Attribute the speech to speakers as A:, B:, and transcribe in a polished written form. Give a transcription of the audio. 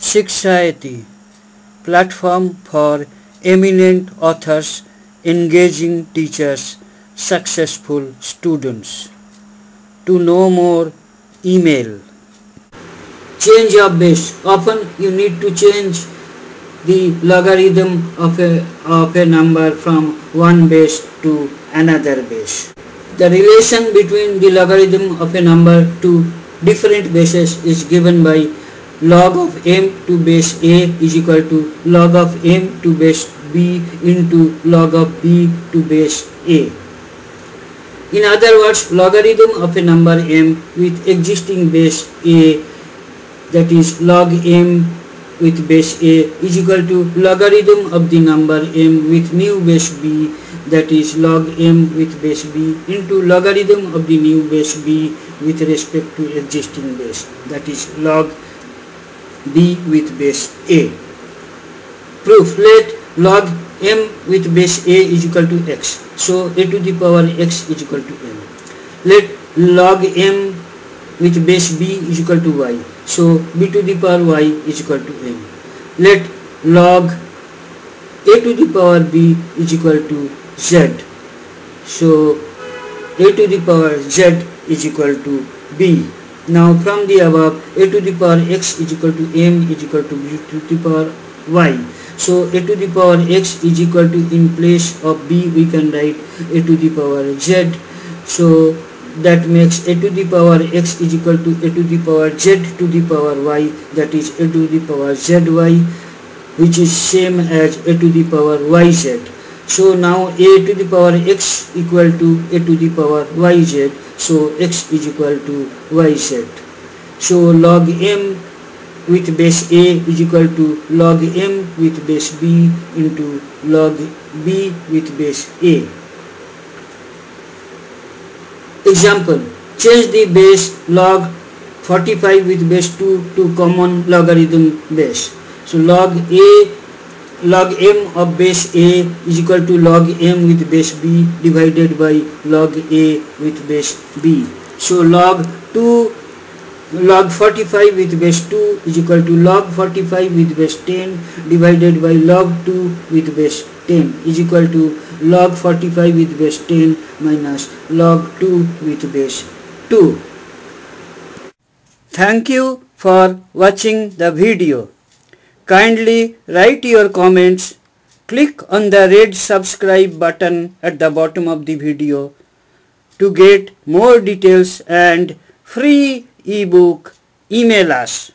A: Shikshayati, platform for eminent authors, engaging teachers, successful students. To know more, email. Change of base. Often you need to change the logarithm of a number from one base to another base. The relation between the logarithm of a number to different bases is given by log of m to base a is equal to log of m to base b into log of b to base a. In other words, logarithm of a number m with existing base a, that is log m with base a, is equal to logarithm of the number m with new base b, that is log m with base b into logarithm of the new base b with respect to existing base, that is log b with base a. Proof. Let log m with base a is equal to x, so a to the power x is equal to m. Let log m with base b is equal to y, so b to the power y is equal to m. Let log a to the power b is equal to z, so a to the power z is equal to b. Now from the above, a to the power x is equal to m is equal to b to the power y. So a to the power x is equal to, in place of b we can write a to the power z. So that makes a to the power x is equal to a to the power z to the power y, that is a to the power zy, which is same as a to the power yz. So now a to the power x equal to a to the power yz, so x is equal to yz. So log m with base a is equal to log m with base b into log b with base a. Example. Change the base log 45 with base 2 to common logarithm base. So log m of base a is equal to log m with base b divided by log a with base b. So log 45 with base 2 is equal to log 45 with base 10 divided by log 2 with base 10 is equal to log 45 with base 10 minus log 2 with base 2. Thank you for watching the video. Kindly write your comments. Click on the red subscribe button at the bottom of the video to get more details and free ebook. Email us.